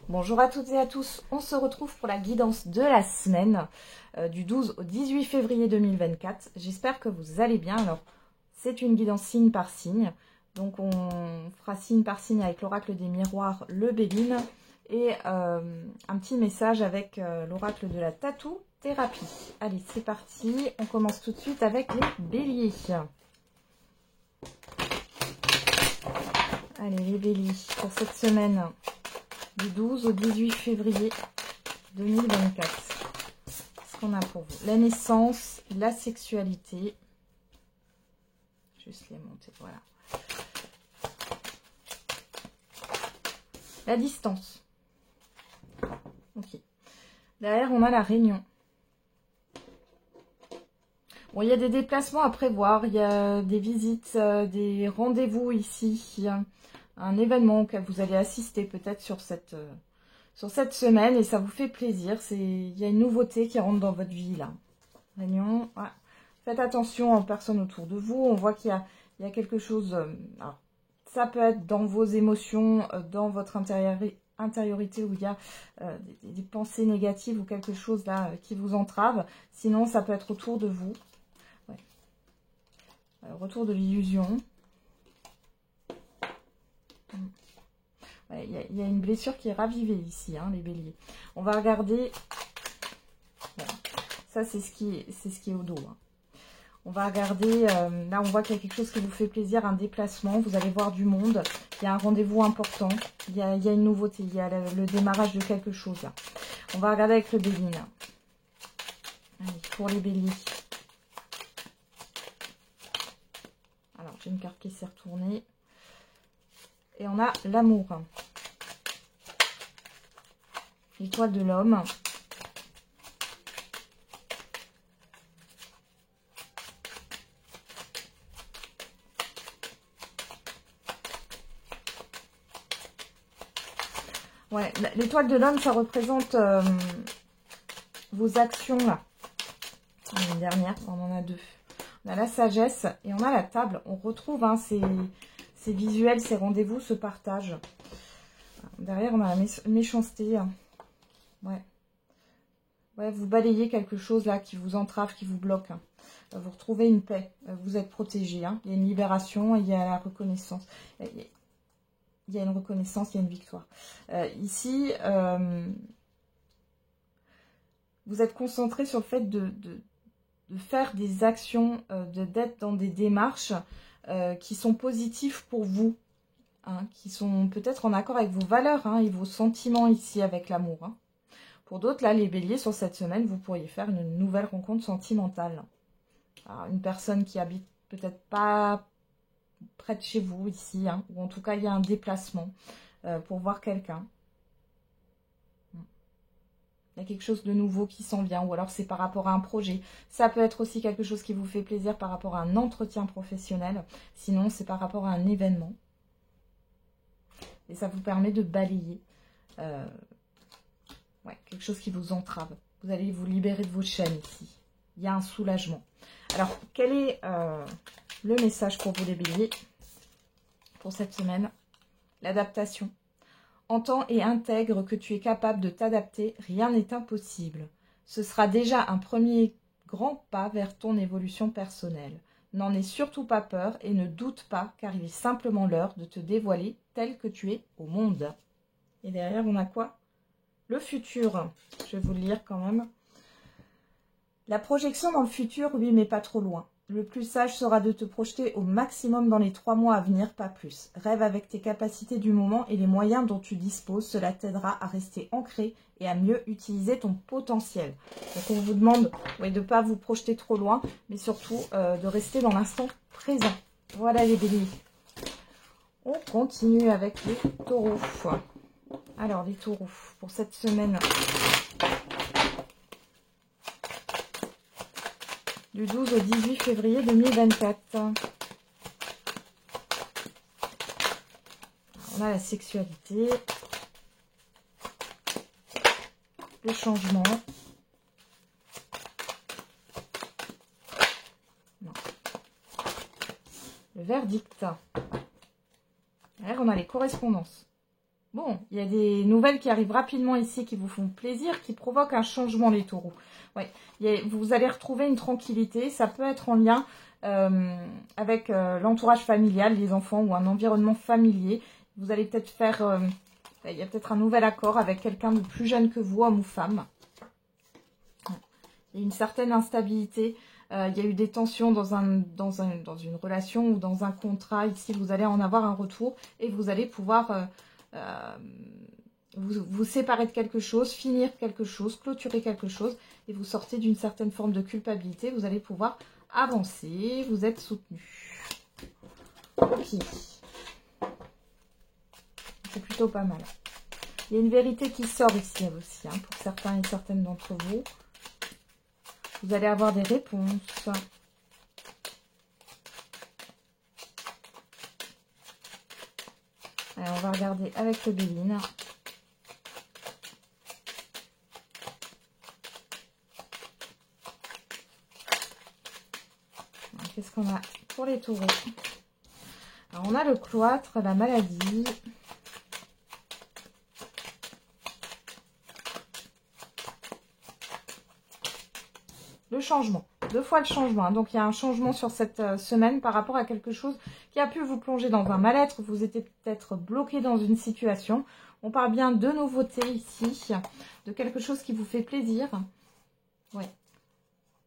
Bonjour à toutes et à tous, on se retrouve pour la guidance de la semaine du 12 au 18 février 2024. J'espère que vous allez bien. Alors, c'est une guidance signe par signe. Donc, on fera signe par signe avec l'oracle des miroirs, le Béline, et un petit message avec l'oracle de la tatou thérapie. Allez, c'est parti. On commence tout de suite avec les béliers. Allez, les béliers, pour cette semaine du 12 au 18 février 2024. Ce qu'on a pour vous. La naissance, la sexualité. Juste les monter, voilà. La distance. Ok. Derrière, on a la réunion. Bon, il y a des déplacements à prévoir. Il y a des visites, des rendez-vous ici. Il y a un événement auquel vous allez assister peut-être sur cette semaine et ça vous fait plaisir. Il y a une nouveauté qui rentre dans votre vie là. Réunion, ouais. Faites attention aux personnes autour de vous. On voit qu'il y a quelque chose. Alors, ça peut être dans vos émotions, dans votre intériorité où il y a des pensées négatives ou quelque chose là qui vous entrave. Sinon, ça peut être autour de vous. Ouais. Retour de l'illusion. Il y a une blessure qui est ravivée ici, hein, les béliers. On va regarder. Voilà. Ça, c'est ce qui est au dos. Hein. On va regarder. Là, on voit qu'il y a quelque chose qui vous fait plaisir, un déplacement. Vous allez voir du monde. Il y a un rendez-vous important. Il y a une nouveauté. Il y a le démarrage de quelque chose. Là. On va regarder avec le bélier. Là. Allez, pour les béliers. Alors, j'ai une carte qui s'est retournée. Et on a l'amour. L'étoile de l'homme. Ouais, l'étoile de l'homme, ça représente vos actions là. Une dernière, on en a deux. On a la sagesse et on a la table. On retrouve hein, ces visuels, ces rendez-vous, ce partage. Derrière, on a la méchanceté. Ouais. Ouais, vous balayez quelque chose là qui vous entrave, qui vous bloque. Vous retrouvez une paix. Vous êtes protégé. Hein. Il y a une libération, il y a la reconnaissance. Il y a une reconnaissance, il y a une victoire. Ici, vous êtes concentré sur le fait de faire des actions, d'être dans des démarches qui sont positives pour vous. Hein, qui sont peut-être en accord avec vos valeurs hein, et vos sentiments ici avec l'amour. Hein. Pour d'autres, là, les béliers, sur cette semaine, vous pourriez faire une nouvelle rencontre sentimentale. Alors, une personne qui habite peut-être pas près de chez vous, ici, hein, ou en tout cas, il y a un déplacement pour voir quelqu'un. Il y a quelque chose de nouveau qui s'en vient, ou alors c'est par rapport à un projet. Ça peut être aussi quelque chose qui vous fait plaisir par rapport à un entretien professionnel. Sinon, c'est par rapport à un événement. Et ça vous permet de balayer quelque chose qui vous entrave. Vous allez vous libérer de vos chaînes ici. Il y a un soulagement. Alors, quel est le message pour vous les béliers pour cette semaine? L'adaptation. Entends et intègre que tu es capable de t'adapter. Rien n'est impossible. Ce sera déjà un premier grand pas vers ton évolution personnelle. N'en aie surtout pas peur et ne doute pas, car il est simplement l'heure de te dévoiler tel que tu es au monde. Et derrière, on a quoi? Le futur. Je vais vous le lire quand même. La projection dans le futur, oui, mais pas trop loin. Le plus sage sera de te projeter au maximum dans les 3 mois à venir, pas plus. Rêve avec tes capacités du moment et les moyens dont tu disposes. Cela t'aidera à rester ancré et à mieux utiliser ton potentiel. Donc on vous demande de ne pas vous projeter trop loin, mais surtout de rester dans l'instant présent. Voilà les béliers. On continue avec les taureaux. Alors les taureaux, pour cette semaine du 12 au 18 février 2024. On a la sexualité, le changement, non. Le verdict. Derrière, on a les correspondances. Bon, il y a des nouvelles qui arrivent rapidement ici, qui vous font plaisir, qui provoquent un changement, les taureaux. Ouais, vous allez retrouver une tranquillité. Ça peut être en lien avec l'entourage familial, les enfants ou un environnement familier. Vous allez peut-être faire... il y a peut-être un nouvel accord avec quelqu'un de plus jeune que vous, homme ou femme. Il y a une certaine instabilité. Il y a eu des tensions dans une relation ou dans un contrat. Ici, vous allez en avoir un retour et vous allez pouvoir vous séparer de quelque chose, finir quelque chose, clôturer quelque chose et vous sortez d'une certaine forme de culpabilité. Vous allez pouvoir avancer. Vous êtes soutenu. Ok. C'est plutôt pas mal. Il y a une vérité qui sort ici aussi, hein, pour certains et certaines d'entre vous. Vous allez avoir des réponses. Allez, on va regarder avec le Béline. Qu'est-ce qu'on a pour les taureaux? Alors, on a le cloître, la maladie. Le changement. 2 fois le changement. Donc, il y a un changement sur cette semaine par rapport à quelque chose qui a pu vous plonger dans un mal-être. Vous étiez peut-être bloqué dans une situation. On parle bien de nouveautés ici, de quelque chose qui vous fait plaisir. Ouais.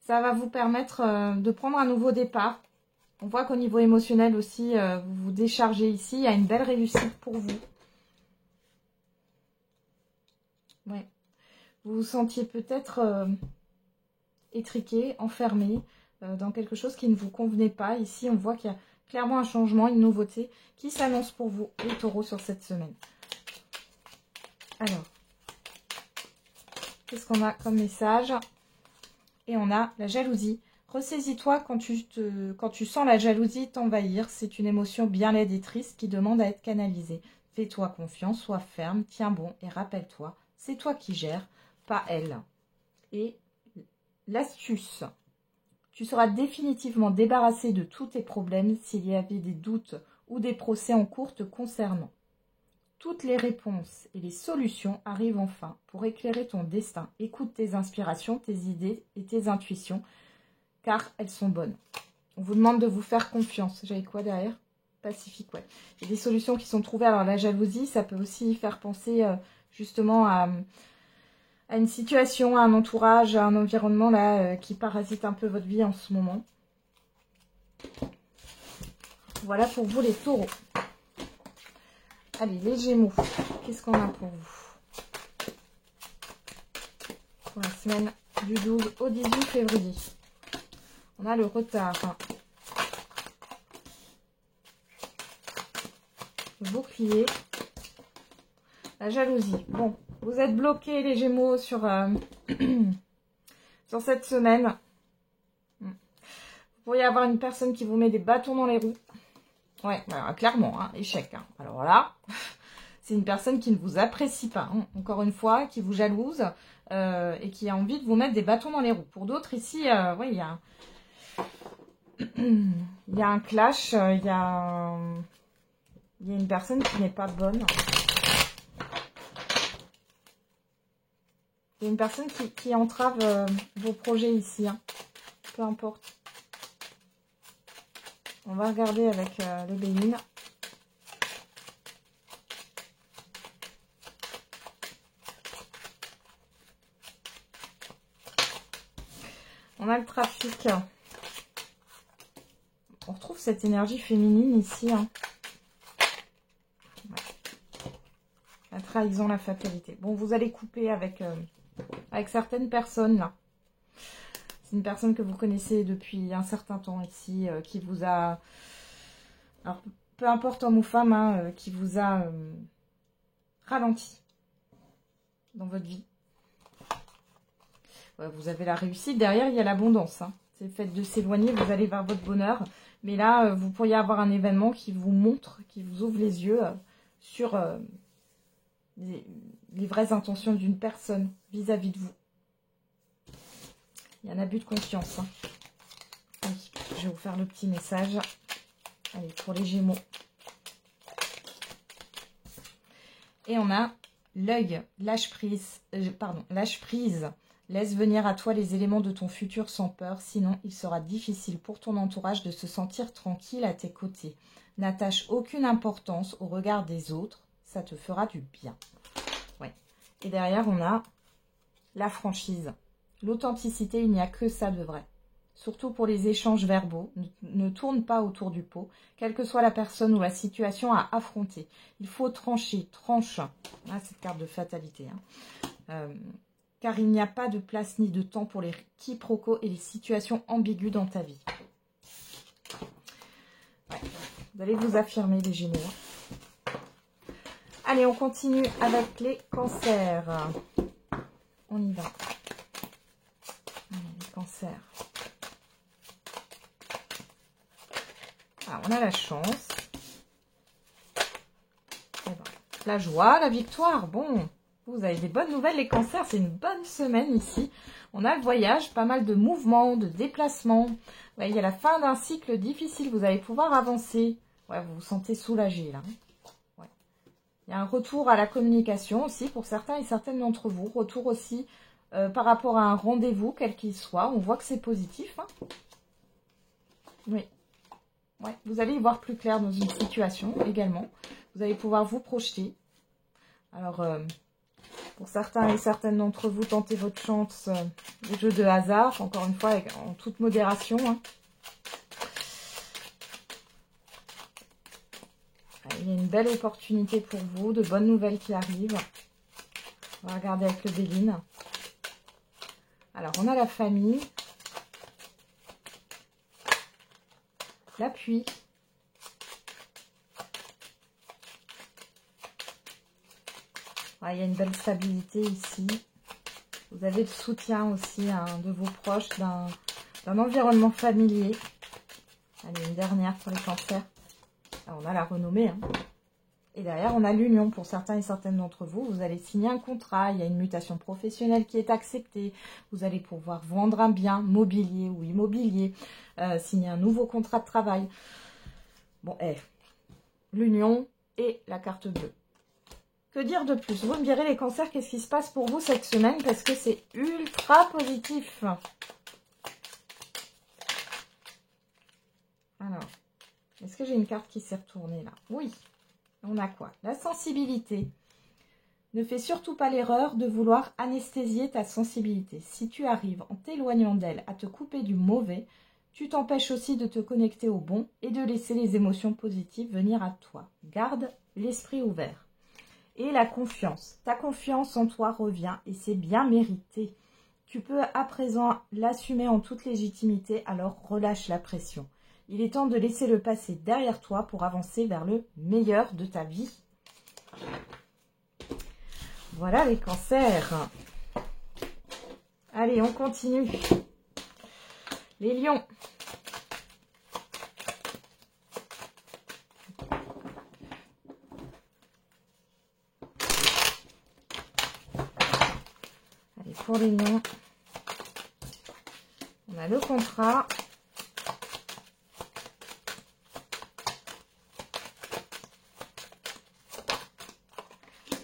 Ça va vous permettre de prendre un nouveau départ. On voit qu'au niveau émotionnel aussi, vous vous déchargez ici. Il y a une belle réussite pour vous. Ouais. Vous vous sentiez peut-être étriqué, enfermé dans quelque chose qui ne vous convenait pas. Ici, on voit qu'il y a clairement un changement, une nouveauté qui s'annonce pour vous, les taureaux, sur cette semaine. Alors, qu'est-ce qu'on a comme message? Et on a la jalousie. Ressaisis-toi quand tu sens la jalousie t'envahir. C'est une émotion bien laide et triste qui demande à être canalisée. Fais-toi confiance, sois ferme, tiens bon et rappelle-toi, c'est toi qui gères, pas elle. Et l'astuce, tu seras définitivement débarrassé de tous tes problèmes s'il y avait des doutes ou des procès en cours te concernant. Toutes les réponses et les solutions arrivent enfin pour éclairer ton destin. Écoute tes inspirations, tes idées et tes intuitions, car elles sont bonnes. On vous demande de vous faire confiance. J'avais quoi derrière? Pacifique, ouais. Il y a des solutions qui sont trouvées. Alors la jalousie, ça peut aussi faire penser justement à une situation, à un entourage, à un environnement là qui parasite un peu votre vie en ce moment. Voilà pour vous les taureaux. Allez, les Gémeaux, qu'est-ce qu'on a pour vous pour la semaine du 12 au 18 février? On a le retard. Le bouclier. La jalousie. Bon, vous êtes bloqués les Gémeaux sur, sur cette semaine. Vous pourriez avoir une personne qui vous met des bâtons dans les roues. Ouais, bah, clairement, hein, échec. Hein. Alors là, c'est une personne qui ne vous apprécie pas, hein, encore une fois, qui vous jalouse et qui a envie de vous mettre des bâtons dans les roues. Pour d'autres, ici, ouais, il y a un clash, il y a une personne qui n'est pas bonne. Il y a une personne qui entrave vos projets ici, hein, peu importe. On va regarder avec le Béline. On a le trafic. On retrouve cette énergie féminine ici. Hein. Ouais. La trahison, la fatalité. Bon, vous allez couper avec certaines personnes là. C'est une personne que vous connaissez depuis un certain temps ici, qui vous a... Alors, peu importe homme ou femme, hein, qui vous a ralenti dans votre vie. Ouais, vous avez la réussite. Derrière, il y a l'abondance. Hein. C'est le fait de s'éloigner, vous allez vers votre bonheur. Mais là, vous pourriez avoir un événement qui vous montre, qui vous ouvre les yeux sur les vraies intentions d'une personne vis-à-vis de vous. Il y a un abus de confiance. Hein. Oui, je vais vous faire le petit message. Allez, pour les Gémeaux. Et on a l'œil, lâche prise, lâche prise. Laisse venir à toi les éléments de ton futur sans peur, sinon il sera difficile pour ton entourage de se sentir tranquille à tes côtés. N'attache aucune importance au regard des autres, ça te fera du bien. Ouais. Et derrière, on a la franchise. L'authenticité, il n'y a que ça de vrai. Surtout pour les échanges verbaux, ne tourne pas autour du pot, quelle que soit la personne ou la situation à affronter. Il faut trancher, tranche. Ah, cette carte de fatalité. Hein. Car il n'y a pas de place ni de temps pour les quiproquos et les situations ambiguës dans ta vie. Ouais. Vous allez vous affirmer, les Gémeaux. Allez, on continue avec les cancers. On y va. Les cancers. Alors, on a la chance. La joie, la victoire. Bon, vous avez des bonnes nouvelles, les cancers. C'est une bonne semaine ici. On a le voyage, pas mal de mouvements, de déplacements. Ouais, il y a la fin d'un cycle difficile. Vous allez pouvoir avancer. Ouais, vous vous sentez soulagé là. Ouais. Il y a un retour à la communication aussi pour certains et certaines d'entre vous. Retour aussi par rapport à un rendez-vous, quel qu'il soit. On voit que c'est positif. Hein. Oui. Ouais, vous allez y voir plus clair dans une situation également. Vous allez pouvoir vous projeter. Alors, pour certains et certaines d'entre vous, tentez votre chance des jeux de hasard. Encore une fois, en toute modération. Hein. Il y a une belle opportunité pour vous, de bonnes nouvelles qui arrivent. On va regarder avec le Béline. Alors, on a la famille. L'appui. Il y a une belle stabilité ici. Vous avez le soutien aussi hein, de vos proches, d'un environnement familier. Allez, une dernière pour les cancers. Alors, on a la renommée. Hein. Et derrière, on a l'union. Pour certains et certaines d'entre vous, vous allez signer un contrat. Il y a une mutation professionnelle qui est acceptée. Vous allez pouvoir vendre un bien mobilier ou immobilier. Signer un nouveau contrat de travail. Bon, l'union et la carte bleue. Que dire de plus? Vous me direz les cancers, qu'est-ce qui se passe pour vous cette semaine? Parce que c'est ultra positif. Alors, est-ce que j'ai une carte qui s'est retournée là? Oui. On a quoi? La sensibilité. Ne fais surtout pas l'erreur de vouloir anesthésier ta sensibilité. Si tu arrives, en t'éloignant d'elle, à te couper du mauvais, tu t'empêches aussi de te connecter au bon et de laisser les émotions positives venir à toi. Garde l'esprit ouvert. Et la confiance. Ta confiance en toi revient et c'est bien mérité. Tu peux à présent l'assumer en toute légitimité, alors relâche la pression. Il est temps de laisser le passé derrière toi pour avancer vers le meilleur de ta vie. Voilà les cancers. Allez, on continue. Les lions. Allez, pour les lions, on a le contrat.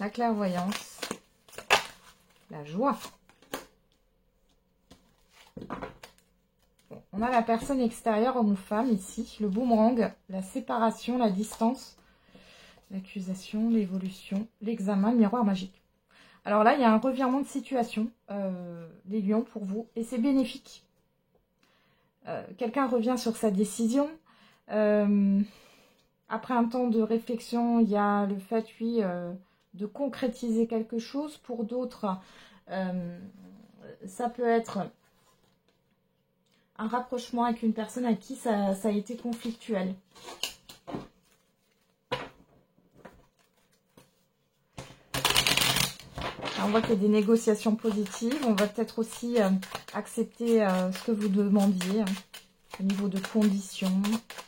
La clairvoyance, la joie. Bon, on a la personne extérieure, homme ou femme, ici. Le boomerang, la séparation, la distance, l'accusation, l'évolution, l'examen, le miroir magique. Alors là, il y a un revirement de situation, les lions, pour vous, et c'est bénéfique. Quelqu'un revient sur sa décision. Après un temps de réflexion, il y a le fait, oui... de concrétiser quelque chose. Pour d'autres, ça peut être un rapprochement avec une personne avec qui ça a été conflictuel. Alors, on voit qu'il y a des négociations positives. On va peut-être aussi accepter ce que vous demandiez hein, au niveau de conditions,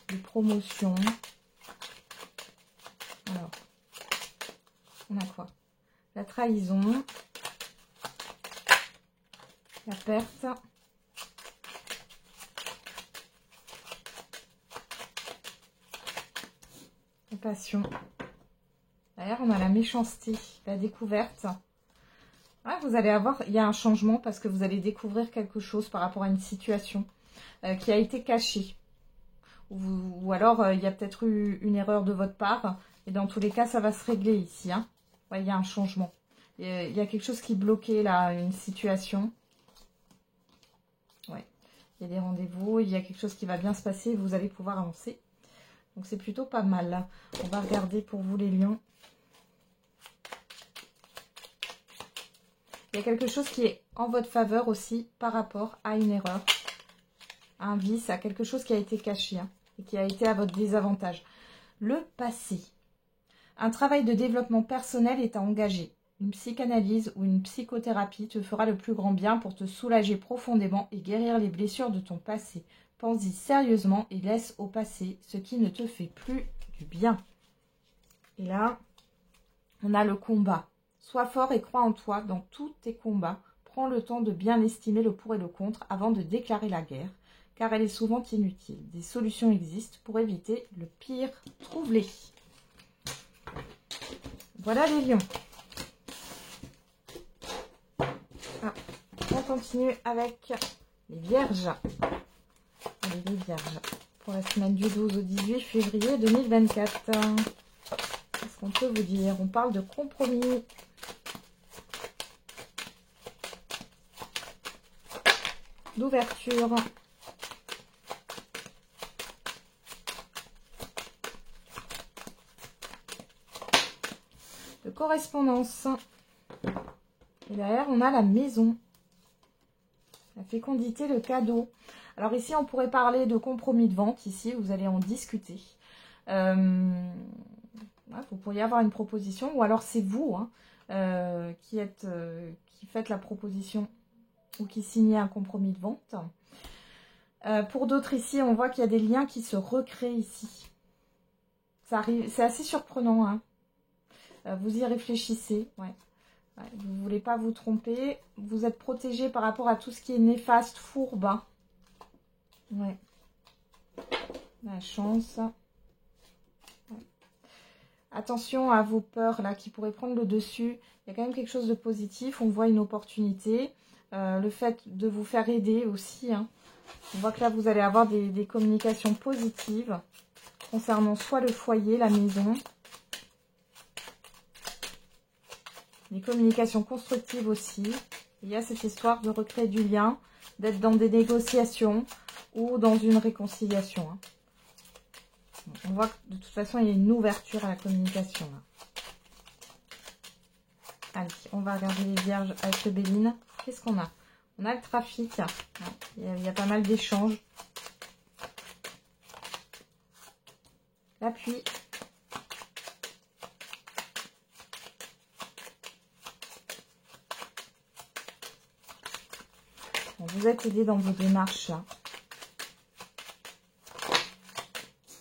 de promotion. Alors, on a quoi? La trahison, la perte, la passion, Derrière, on a la méchanceté, la découverte. Ouais, vous allez avoir, il y a un changement parce que vous allez découvrir quelque chose par rapport à une situation qui a été cachée. Ou alors, il y a peut-être eu une erreur de votre part. Et dans tous les cas, ça va se régler ici. Hein. Ouais, il y a un changement. Il y a quelque chose qui bloquait là, une situation. Ouais. Il y a des rendez-vous, il y a quelque chose qui va bien se passer. Vous allez pouvoir avancer. Donc, c'est plutôt pas mal. Là. On va regarder pour vous les lions. Il y a quelque chose qui est en votre faveur aussi par rapport à une erreur, à un vice, à quelque chose qui a été caché hein, et qui a été à votre désavantage. Le passé. Un travail de développement personnel est à engager. Une psychanalyse ou une psychothérapie te fera le plus grand bien pour te soulager profondément et guérir les blessures de ton passé. Pense-y sérieusement et laisse au passé ce qui ne te fait plus du bien. Et là, on a le combat. Sois fort et crois en toi dans tous tes combats. Prends le temps de bien estimer le pour et le contre avant de déclarer la guerre, car elle est souvent inutile. Des solutions existent pour éviter le pire. Trouve-les. Voilà les lions. Ah, on continue avec les vierges. Allez, les vierges. Pour la semaine du 12 au 18 février 2024. Qu'est-ce qu'on peut vous dire? On parle de compromis. D'ouverture. De correspondance. Et derrière, on a la maison. La fécondité, le cadeau. Alors ici, on pourrait parler de compromis de vente. Ici, vous allez en discuter. Vous pourriez avoir une proposition. Ou alors, c'est vous hein, qui faites la proposition ou qui signez un compromis de vente. Pour d'autres ici, on voit qu'il y a des liens qui se recréent ici. Ça arrive, c'est assez surprenant. Hein. Vous y réfléchissez. Ouais. Ouais, vous ne voulez pas vous tromper. Vous êtes protégé par rapport à tout ce qui est néfaste, fourbe. Hein. Ouais. La chance. Ouais. Attention à vos peurs là qui pourraient prendre le dessus. Il y a quand même quelque chose de positif. On voit une opportunité. Le fait de vous faire aider aussi. Hein. On voit que là, vous allez avoir des communications positives concernant soit le foyer, la maison. Des communications constructives aussi. Il y a cette histoire de recréer du lien, d'être dans des négociations ou dans une réconciliation. Hein. On voit que de toute façon, il y a une ouverture à la communication. Là. Allez, on va regarder les vierges avec le Béline. Qu'est-ce qu'on a? On a le trafic. Il y a pas mal d'échanges. L'appui. Bon, vous êtes aidé dans vos démarches. Là.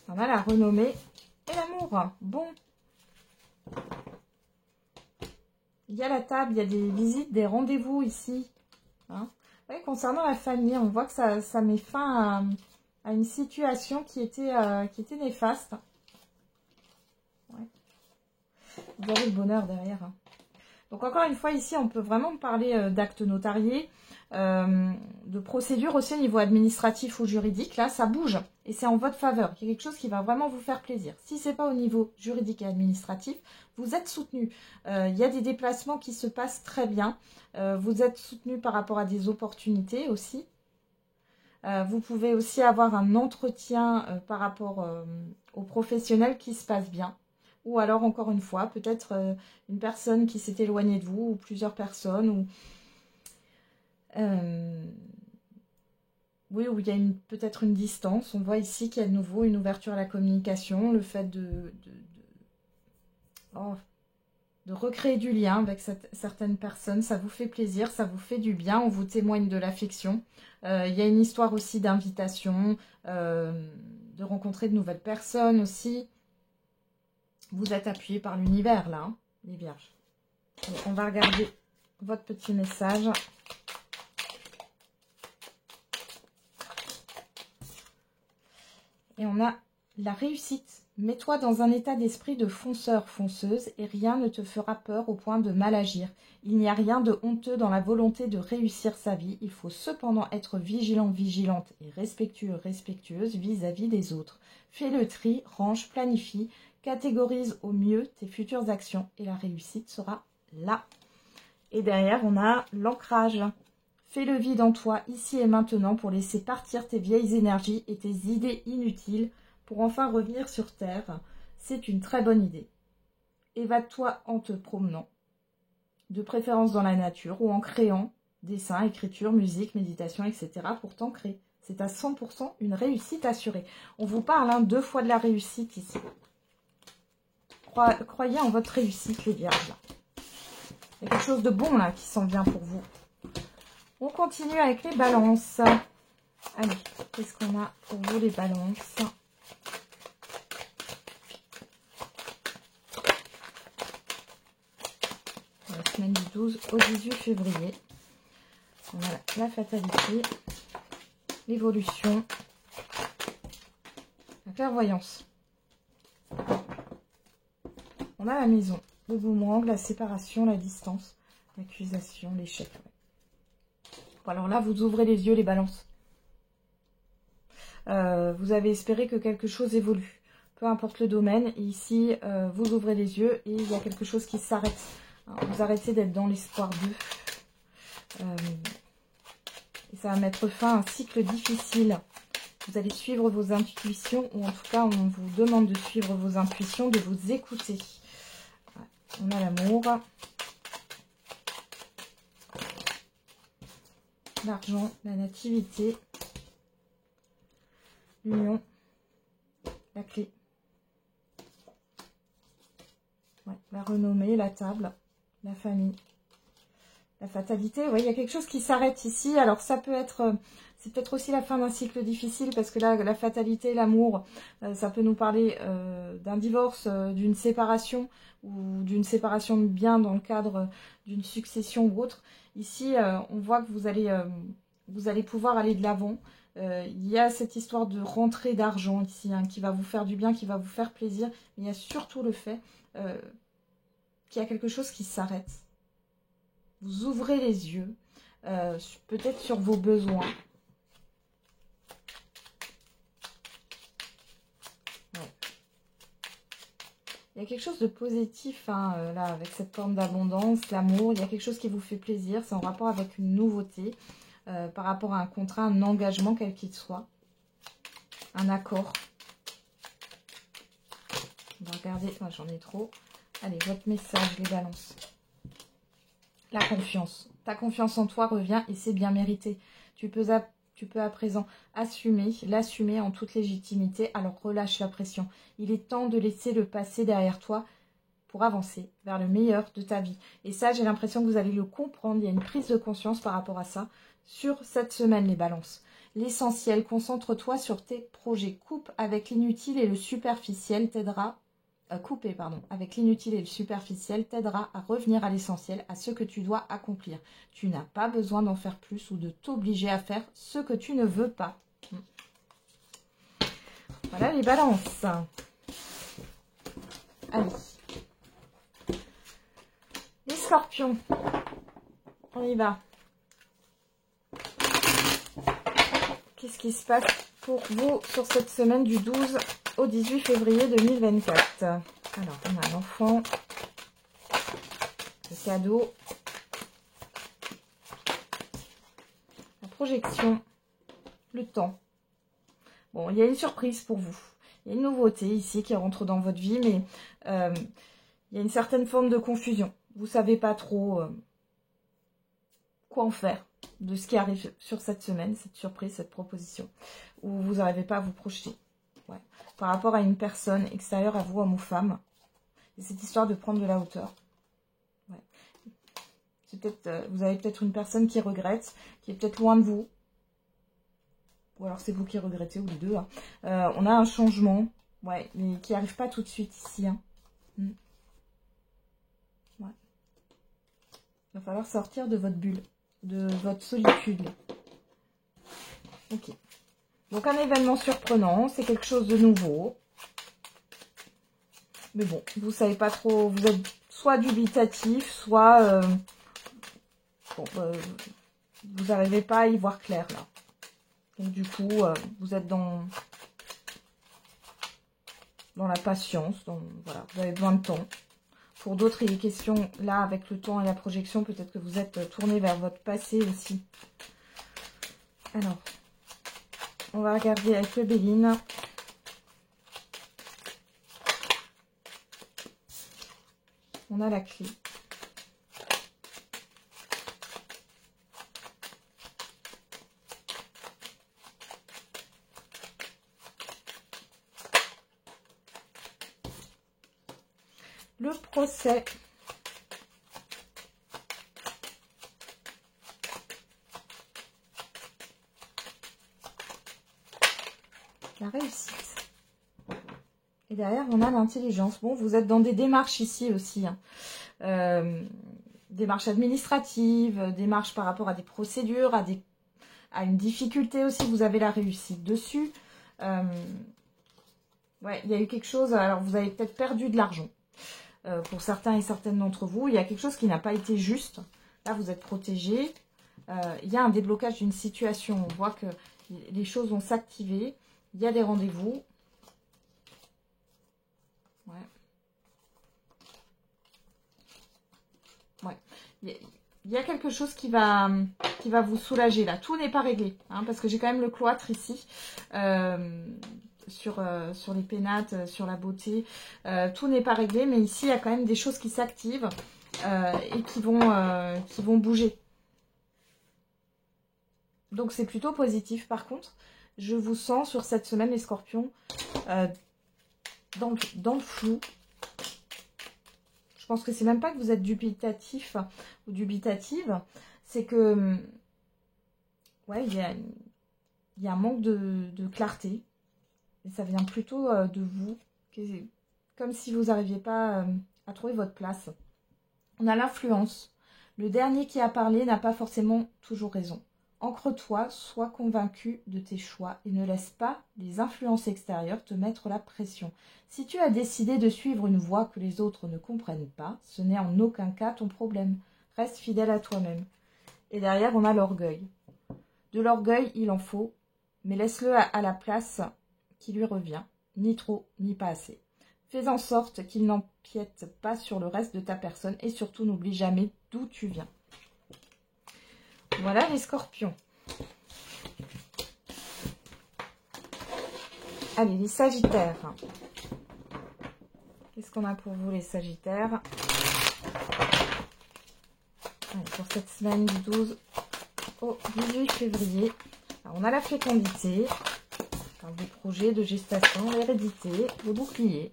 On a la renommée et l'amour. Bon. Il y a la table, il y a des visites, des rendez-vous ici. Hein. Oui, concernant la famille, on voit que ça met fin à une situation qui était néfaste. Ouais. Vous avez le bonheur derrière. Hein. Donc encore une fois, ici, on peut vraiment parler d'actes notariés, de procédures aussi au niveau administratif ou juridique. Là, ça bouge et c'est en votre faveur. Il y a quelque chose qui va vraiment vous faire plaisir. Si ce n'est pas au niveau juridique et administratif, vous êtes soutenu. Il y a des déplacements qui se passent très bien. Vous êtes soutenu par rapport à des opportunités aussi. Vous pouvez aussi avoir un entretien par rapport aux professionnels qui se passe bien. Ou alors, encore une fois, peut-être une personne qui s'est éloignée de vous, ou plusieurs personnes, ou oui, où il y a peut-être une distance. On voit ici qu'il y a de nouveau une ouverture à la communication, le fait de recréer du lien avec certaines personnes. Ça vous fait plaisir, ça vous fait du bien, on vous témoigne de l'affection. Il y a une histoire aussi d'invitation, de rencontrer de nouvelles personnes aussi. Vous êtes appuyé par l'univers, là, hein, les vierges. Et on va regarder votre petit message. Et on a la réussite. Mets-toi dans un état d'esprit de fonceur, fonceuse, et rien ne te fera peur au point de mal agir. Il n'y a rien de honteux dans la volonté de réussir sa vie. Il faut cependant être vigilant, vigilante et respectueux, respectueuse vis-à-vis des autres. Fais le tri, range, planifie, catégorise au mieux tes futures actions et la réussite sera là. Et derrière, on a l'ancrage. Fais le vide en toi, ici et maintenant, pour laisser partir tes vieilles énergies et tes idées inutiles pour enfin revenir sur Terre. C'est une très bonne idée. Évade-toi en te promenant, de préférence dans la nature ou en créant dessin, écriture, musique, méditation, etc. pour t'ancrer. C'est à 100% une réussite assurée. On vous parle 2 fois de la réussite ici. Croyez en votre réussite, les vierges. Là. Il y a quelque chose de bon là qui s'en vient pour vous. On continue avec les balances. Allez, qu'est-ce qu'on a pour vous les balances? La semaine du 12 au 18 février. On a la fatalité, l'évolution, la clairvoyance. On a la maison, le boomerang, la séparation, la distance, l'accusation, l'échec. Bon, alors là, vous ouvrez les yeux, les balances. Vous avez espéré que quelque chose évolue, peu importe le domaine. Et ici, vous ouvrez les yeux et il y a quelque chose qui s'arrête. Vous arrêtez d'être dans l'espoir d'eux. Et ça va mettre fin à un cycle difficile. Vous allez suivre vos intuitions, ou en tout cas, on vous demande de suivre vos intuitions, de vous écouter. On a l'amour, l'argent, la nativité, l'union, la clé, la renommée, la table, la famille, la fatalité. Il y a quelque chose qui s'arrête ici. Alors ça peut être, c'est peut-être aussi la fin d'un cycle difficile, parce que là, la fatalité, l'amour, ça peut nous parler d'un divorce, d'une séparation, ou d'une séparation de biens dans le cadre d'une succession ou autre. Ici, on voit que vous allez pouvoir aller de l'avant. Il y a cette histoire de rentrée d'argent ici, qui va vous faire du bien, qui va vous faire plaisir. Mais il y a surtout le fait qu'il y a quelque chose qui s'arrête. Vous ouvrez les yeux, peut-être sur vos besoins. Il y a quelque chose de positif là, avec cette forme d'abondance, l'amour. Il y a quelque chose qui vous fait plaisir. C'est en rapport avec une nouveauté, par rapport à un contrat, un engagement, quel qu'il soit. Un accord. On va regarder. Moi, j'en ai trop. Allez, votre message, les balances. La confiance. Ta confiance en toi revient et c'est bien mérité. Tu peux à présent l'assumer en toute légitimité, alors relâche la pression. Il est temps de laisser le passé derrière toi pour avancer vers le meilleur de ta vie. Et ça, j'ai l'impression que vous allez le comprendre. Il y a une prise de conscience par rapport à ça sur cette semaine, les balances. L'essentiel, concentre-toi sur tes projets. Coupe avec l'inutile et le superficiel t'aidera. Couper, pardon, avec l'inutile et le superficiel t'aidera à revenir à l'essentiel, à ce que tu dois accomplir. Tu n'as pas besoin d'en faire plus ou de t'obliger à faire ce que tu ne veux pas. Voilà les balances. Allez. Les scorpions. On y va. Qu'est-ce qui se passe pour vous sur cette semaine du 12 au 18 février 2024. Alors, on a l'enfant, le cadeau, la projection, le temps. Bon, il y a une surprise pour vous. Il y a une nouveauté ici qui rentre dans votre vie, mais il y a une certaine forme de confusion. Vous ne savez pas trop quoi en faire de ce qui arrive sur cette semaine, cette surprise, cette proposition, ou vous n'arrivez pas à vous projeter. Ouais. Par rapport à une personne extérieure à vous, homme ou femme. Et cette histoire de prendre de la hauteur. Ouais. Vous avez peut-être une personne qui regrette, qui est peut-être loin de vous. Ou alors c'est vous qui regrettez, ou les deux. On a un changement, ouais, mais qui n'arrive pas tout de suite ici. Ouais. Il va falloir sortir de votre bulle, de votre solitude. Ok. Donc un événement surprenant, c'est quelque chose de nouveau. Mais bon, vous savez pas trop, vous êtes soit dubitatif, soit bon, vous n'arrivez pas à y voir clair là. Donc du coup, vous êtes dans la patience, voilà, vous avez besoin de temps. Pour d'autres, il est question, là, avec le temps et la projection, peut-être que vous êtes tourné vers votre passé aussi. Alors, on va regarder avec le Béline. On a la clé. Le procès. La réussite. Et derrière, on a l'intelligence. Bon, vous êtes dans des démarches ici aussi. Hein. Démarches administratives, démarches par rapport à des procédures, à une difficulté aussi. Vous avez la réussite dessus. Ouais, il y a eu quelque chose. Alors, vous avez peut-être perdu de l'argent. Pour certains et certaines d'entre vous, il y a quelque chose qui n'a pas été juste. Là, vous êtes protégé. Il y a un déblocage d'une situation. On voit que les choses vont s'activer. Il y a des rendez-vous. Ouais. Ouais. Il y a quelque chose qui va vous soulager là. Tout n'est pas réglé. Hein, parce que j'ai quand même le cloître ici. Sur les pénates, sur la beauté. Tout n'est pas réglé, mais ici, il y a quand même des choses qui s'activent et qui vont bouger. Donc, c'est plutôt positif. Par contre, je vous sens sur cette semaine, les scorpions, dans le flou. Je pense que c'est même pas que vous êtes dubitatif ou dubitative. C'est que, ouais, il y a un manque de clarté. Et ça vient plutôt de vous, comme si vous n'arriviez pas à trouver votre place. On a l'influence. Le dernier qui a parlé n'a pas forcément toujours raison. Ancre-toi, sois convaincu de tes choix et ne laisse pas les influences extérieures te mettre la pression. Si tu as décidé de suivre une voie que les autres ne comprennent pas, ce n'est en aucun cas ton problème. Reste fidèle à toi-même. Et derrière, on a l'orgueil. De l'orgueil, il en faut, mais laisse-le à la place qui lui revient, ni trop, ni pas assez. Fais en sorte qu'il n'empiète pas sur le reste de ta personne et surtout n'oublie jamais d'où tu viens. Voilà les scorpions. Allez, les sagittaires. Qu'est-ce qu'on a pour vous les sagittaires? Allez, pour cette semaine du 12 au 18 février. Alors, on a la fécondité. Des projets de gestation, l'hérédité, le bouclier,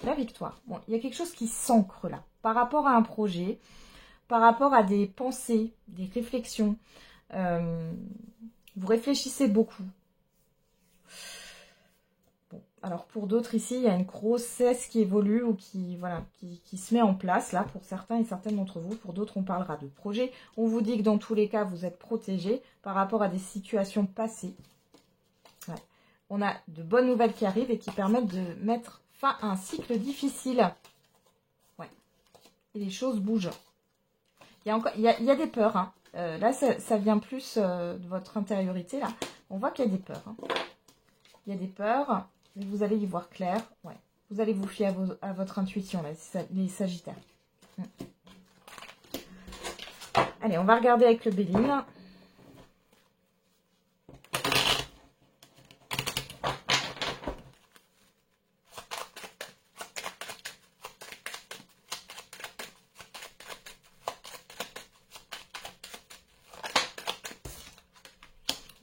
la victoire. Bon, il y a quelque chose qui s'ancre là, par rapport à un projet, par rapport à des pensées, des réflexions. Vous réfléchissez beaucoup. Bon, alors pour d'autres ici, il y a une grossesse qui évolue ou qui se met en place là pour certains et certaines d'entre vous. Pour d'autres, on parlera de projet. On vous dit que dans tous les cas, vous êtes protégés par rapport à des situations passées. Ouais. On a de bonnes nouvelles qui arrivent et qui permettent de mettre fin à un cycle difficile. Ouais. Et les choses bougent. Il y a des peurs. Hein. Là, ça vient plus de votre intériorité. Là. On voit qu'il y a des peurs. Hein. Il y a des peurs. Vous allez y voir clair. Ouais. Vous allez vous fier à votre intuition, là, les sagittaires. Allez, on va regarder avec le Béline.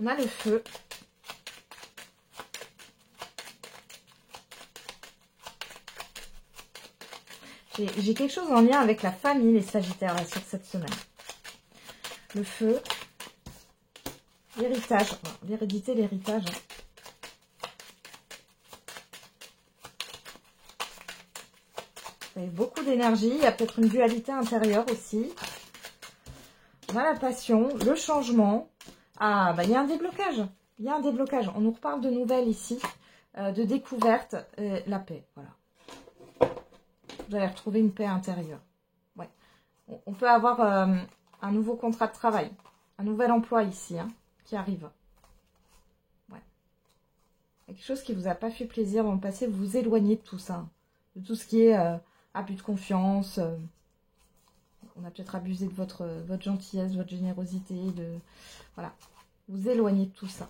On a le feu. J'ai quelque chose en lien avec la famille, les sagittaires, là, sur cette semaine. Le feu. L'héritage. L'hérédité, l'héritage. Vous avez beaucoup d'énergie. Il y a peut-être une dualité intérieure aussi. On a la passion, le changement. Ah, bah il y a un déblocage. Il y a un déblocage. On nous reparle de nouvelles ici. de découverte, la paix, voilà. Vous allez retrouver une paix intérieure. Ouais. On peut avoir un nouveau contrat de travail, un nouvel emploi ici, hein, qui arrive. Ouais. Il y a quelque chose qui vous a pas fait plaisir dans le passé, vous vous éloignez de tout ça, de tout ce qui est abus de confiance. On a peut-être abusé de votre gentillesse, votre générosité, voilà. Vous éloignez de tout ça.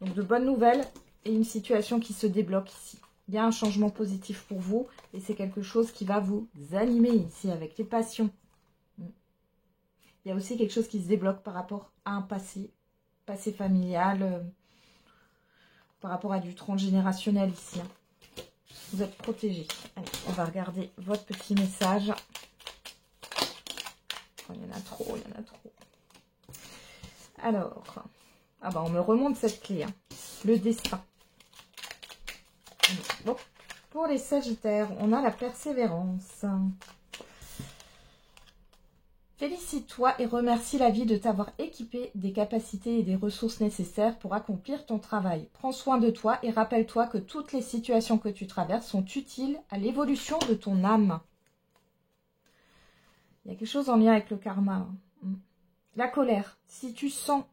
Donc de bonnes nouvelles et une situation qui se débloque ici. Il y a un changement positif pour vous et c'est quelque chose qui va vous animer ici avec les passions. Il y a aussi quelque chose qui se débloque par rapport à un passé familial, par rapport à du transgénérationnel ici. Hein. Vous êtes protégés. Allez, on va regarder votre petit message. Oh, il y en a trop, il y en a trop. Alors, ah bah on me remonte cette clé, hein. Le destin. Bon, pour les Sagittaires, on a la persévérance. Félicite-toi et remercie la vie de t'avoir équipé des capacités et des ressources nécessaires pour accomplir ton travail. Prends soin de toi et rappelle-toi que toutes les situations que tu traverses sont utiles à l'évolution de ton âme. Il y a quelque chose en lien avec le karma. La colère. Si tu sens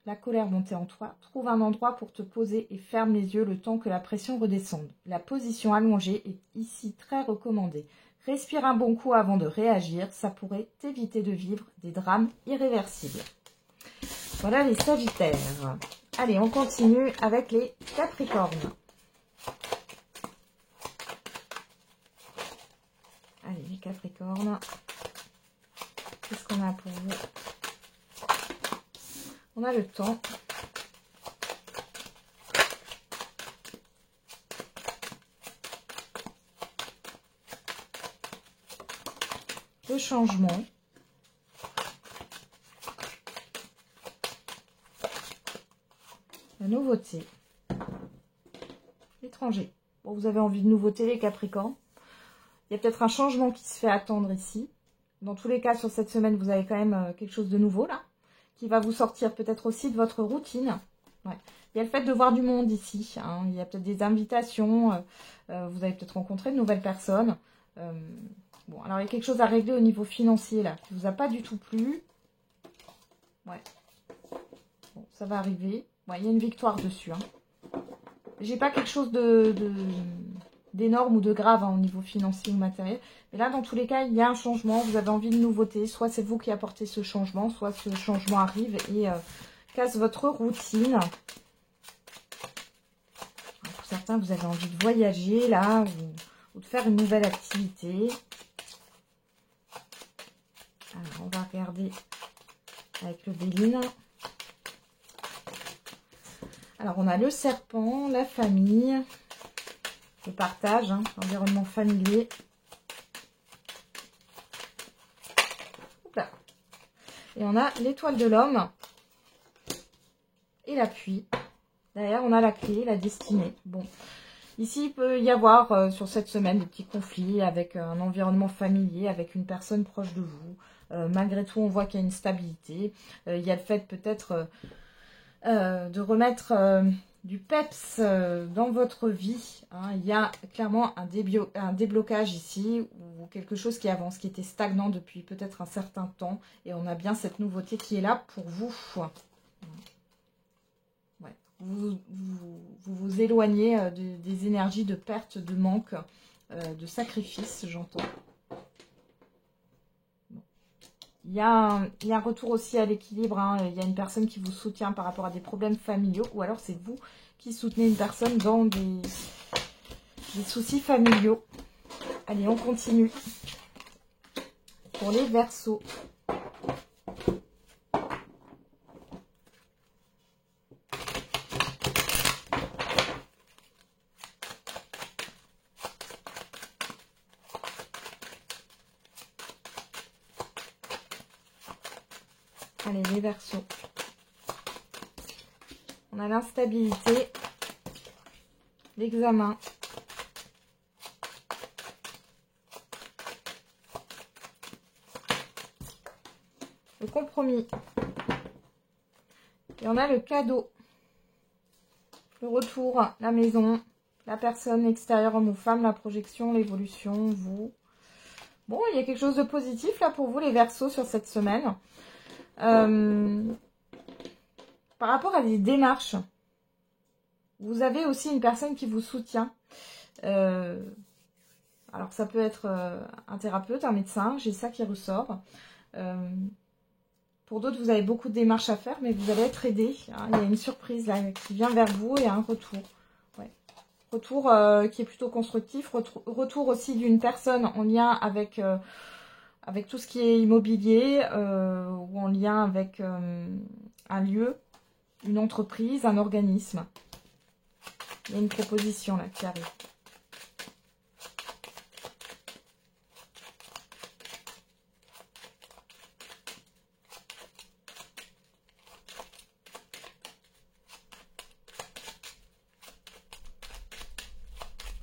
la colère monter en toi, trouve un endroit pour te poser et ferme les yeux le temps que la pression redescende. La position allongée est ici très recommandée. Respire un bon coup avant de réagir, ça pourrait t'éviter de vivre des drames irréversibles. Voilà les Sagittaires. Allez, on continue avec les Capricornes. Allez, les Capricornes. Qu'est-ce qu'on a pour vous? On a le temps. Le changement. La nouveauté. L'étranger. Bon, vous avez envie de nouveauté, les Capricornes. Il y a peut-être un changement qui se fait attendre ici. Dans tous les cas, sur cette semaine, vous avez quand même quelque chose de nouveau, là, qui va vous sortir peut-être aussi de votre routine. Ouais. Il y a le fait de voir du monde ici. Hein. Il y a peut-être des invitations. Vous avez peut-être rencontré de nouvelles personnes. Bon, alors il y a quelque chose à régler au niveau financier, là, qui ne vous a pas du tout plu. Ouais. Bon, ça va arriver. Ouais, il y a une victoire dessus. Hein. J'ai pas quelque chose d'énorme ou de grave hein, au niveau financier ou matériel. Mais là, dans tous les cas, il y a un changement. Vous avez envie de nouveauté. Soit c'est vous qui apportez ce changement, soit ce changement arrive et casse votre routine. Pour certains, vous avez envie de voyager, là, ou de faire une nouvelle activité. Alors, on va regarder avec le Béline. Alors, on a le serpent, la famille, le partage, hein, l'environnement familier. Là. Et on a l'étoile de l'homme et l'appui. Derrière, on a la clé, la destinée. Bon, ici, il peut y avoir sur cette semaine des petits conflits avec un environnement familier, avec une personne proche de vous. Malgré tout, on voit qu'il y a une stabilité. Il y a le fait peut-être de remettre du peps dans votre vie. Hein. Il y a clairement un déblocage ici ou quelque chose qui avance, qui était stagnant depuis peut-être un certain temps. Et on a bien cette nouveauté qui est là pour vous. Ouais. Vous éloignez des énergies de perte, de manque, de sacrifice, j'entends. Il y a un retour aussi à l'équilibre. Hein. Il y a une personne qui vous soutient par rapport à des problèmes familiaux. Ou alors c'est vous qui soutenez une personne dans des soucis familiaux. Allez, on continue. Pour les Verseaux. Allez, les Verseaux. On a l'instabilité, l'examen, le compromis. Et on a le cadeau, le retour, la maison, la personne extérieure, homme ou femme, la projection, l'évolution, vous. Bon, il y a quelque chose de positif là pour vous les Verseaux sur cette semaine. Par rapport à des démarches, vous avez aussi une personne qui vous soutient. Alors ça peut être un thérapeute, un médecin, j'ai ça qui ressort. Pour d'autres, vous avez beaucoup de démarches à faire, mais vous allez être aidé. Hein. Il y a une surprise là qui vient vers vous et un retour. Ouais. Retour qui est plutôt constructif. Retour aussi d'une personne en lien avec, avec tout ce qui est immobilier ou en lien avec un lieu, une entreprise, un organisme. Il y a une proposition là qui arrive.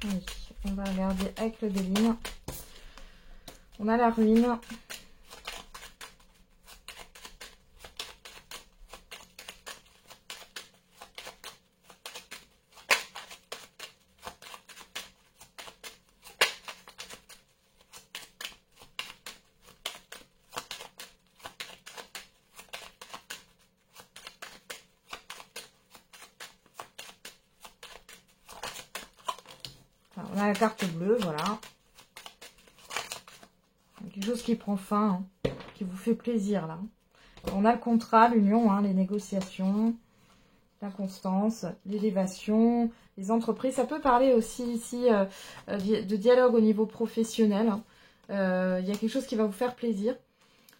Oui, on va regarder avec le Béline. On a la ruine. On a la carte bleue, voilà. Quelque chose qui prend fin, hein, qui vous fait plaisir, là. On a le contrat, l'union, hein, les négociations, la constance, l'élévation, les entreprises. Ça peut parler aussi ici de dialogue au niveau professionnel. Hein. Il y a quelque chose qui va vous faire plaisir.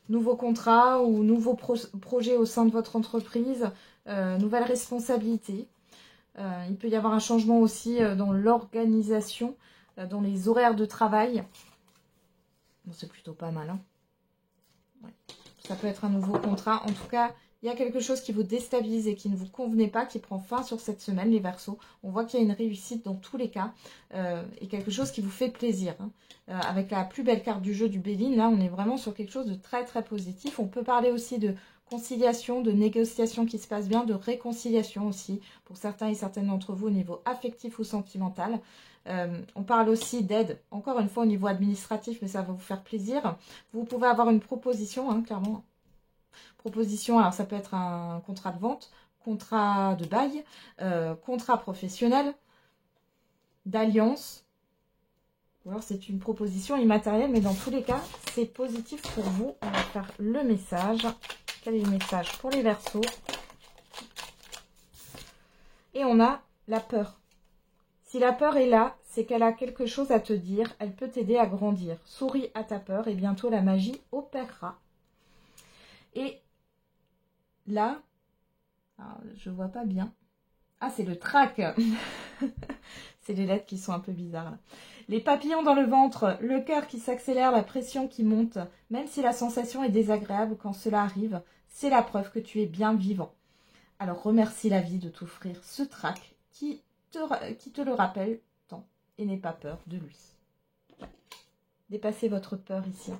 Nouveau contrat ou nouveau projet au sein de votre entreprise, nouvelle responsabilité. Il peut y avoir un changement aussi dans l'organisation, dans les horaires de travail. Bon, c'est plutôt pas mal. Hein. Ouais. Ça peut être un nouveau contrat. En tout cas, il y a quelque chose qui vous déstabilise et qui ne vous convenait pas, qui prend fin sur cette semaine, les Verseaux. On voit qu'il y a une réussite dans tous les cas et quelque chose qui vous fait plaisir. Hein. Avec la plus belle carte du jeu du Béline, là, on est vraiment sur quelque chose de très, très positif. On peut parler aussi de conciliation, de négociation qui se passe bien, de réconciliation aussi, pour certains et certaines d'entre vous au niveau affectif ou sentimental. On parle aussi d'aide, encore une fois au niveau administratif, mais ça va vous faire plaisir. Vous pouvez avoir une proposition, hein, clairement. Proposition, alors ça peut être un contrat de vente, contrat de bail, contrat professionnel, d'alliance. Ou alors c'est une proposition immatérielle, mais dans tous les cas, c'est positif pour vous. On va faire le message. Quel est le message pour les Verseaux? Et on a la peur. Si la peur est là, c'est qu'elle a quelque chose à te dire. Elle peut t'aider à grandir. Souris à ta peur et bientôt la magie opérera. Et là, je vois pas bien. Ah, c'est le trac. C'est les lettres qui sont un peu bizarres. Là. Les papillons dans le ventre, le cœur qui s'accélère, la pression qui monte. Même si la sensation est désagréable quand cela arrive, c'est la preuve que tu es bien vivant. Alors remercie la vie de t'offrir ce trac qui te le rappelle tant et n'aie pas peur de lui. Dépassez votre peur ici.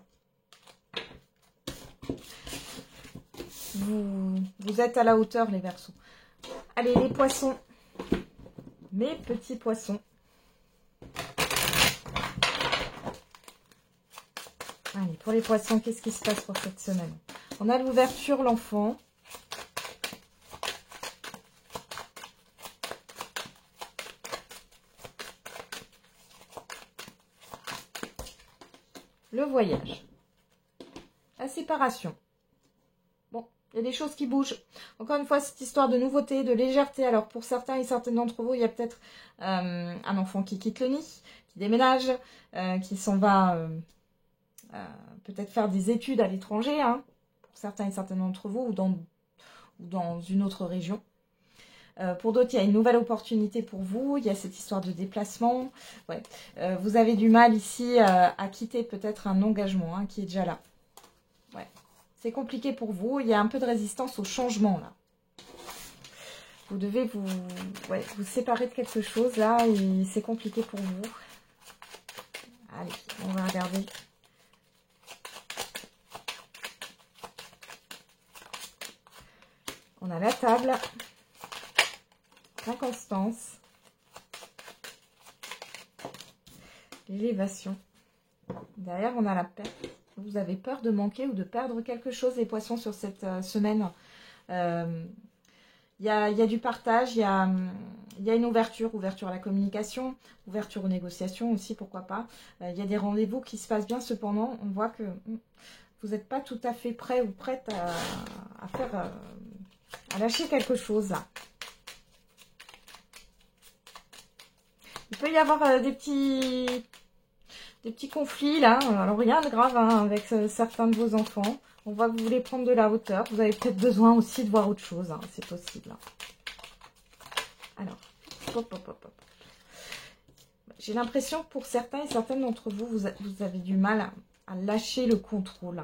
Vous êtes à la hauteur, les Verseaux. Allez, les poissons. Mes petits poissons. Allez, pour les poissons, qu'est-ce qui se passe pour cette semaine? On a l'ouverture, l'enfant. Le voyage. La séparation. Bon, il y a des choses qui bougent. Encore une fois, cette histoire de nouveauté, de légèreté. Alors, pour certains et certaines d'entre vous, il y a peut-être un enfant qui quitte le nid, qui déménage, qui s'en va peut-être faire des études à l'étranger, hein, pour certains et certaines d'entre vous, ou dans une autre région. Pour d'autres, il y a une nouvelle opportunité pour vous. Il y a cette histoire de déplacement. Ouais. Vous avez du mal ici à quitter peut-être un engagement hein, qui est déjà là. Ouais. C'est compliqué pour vous. Il y a un peu de résistance au changement là. Vous devez vous séparer de quelque chose là et c'est compliqué pour vous. Allez, on va regarder. On a la table. l'inconstance, l'élévation. Derrière, on a la perte. Vous avez peur de manquer ou de perdre quelque chose, les poissons, sur cette semaine. Il y a du partage, il y a une ouverture à la communication, ouverture aux négociations aussi, pourquoi pas. Il y a des rendez-vous qui se passent bien, cependant, on voit que vous n'êtes pas tout à fait prêt ou prête à lâcher quelque chose là. Il peut y avoir des petits conflits là, alors rien de grave hein, avec certains de vos enfants. On voit que vous voulez prendre de la hauteur. Vous avez peut-être besoin aussi de voir autre chose. Hein. C'est possible. Hein. Alors, j'ai l'impression que pour certains et certaines d'entre vous, vous avez du mal à lâcher le contrôle.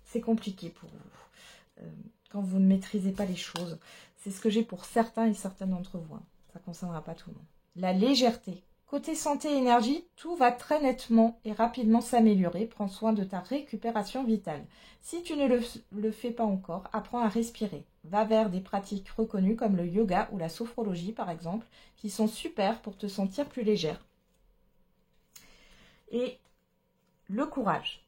C'est compliqué pour vous. Quand vous ne maîtrisez pas les choses. C'est ce que j'ai pour certains et certaines d'entre vous. Hein. Ça ne concernera pas tout le monde. La légèreté. Côté santé et énergie, tout va très nettement et rapidement s'améliorer. Prends soin de ta récupération vitale. Si tu ne le fais pas encore, apprends à respirer. Va vers des pratiques reconnues comme le yoga ou la sophrologie par exemple, qui sont super pour te sentir plus légère. Et le courage.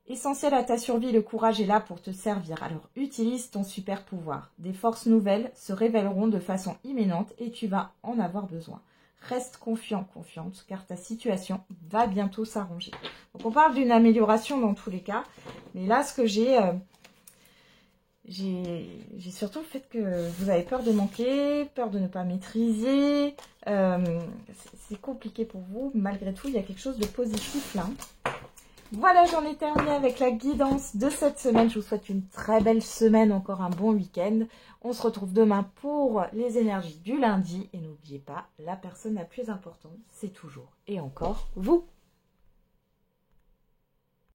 Essentiel à ta survie, le courage est là pour te servir. Alors utilise ton super pouvoir. Des forces nouvelles se révéleront de façon imminente et tu vas en avoir besoin. Reste confiant, confiante, car ta situation va bientôt s'arranger. Donc on parle d'une amélioration dans tous les cas. Mais là, ce que j'ai surtout le fait que vous avez peur de manquer, peur de ne pas maîtriser. C'est compliqué pour vous. Malgré tout, il y a quelque chose de positif là. Voilà, j'en ai terminé avec la guidance de cette semaine. Je vous souhaite une très belle semaine, encore un bon week-end. On se retrouve demain pour les énergies du lundi. Et n'oubliez pas, la personne la plus importante, c'est toujours et encore vous.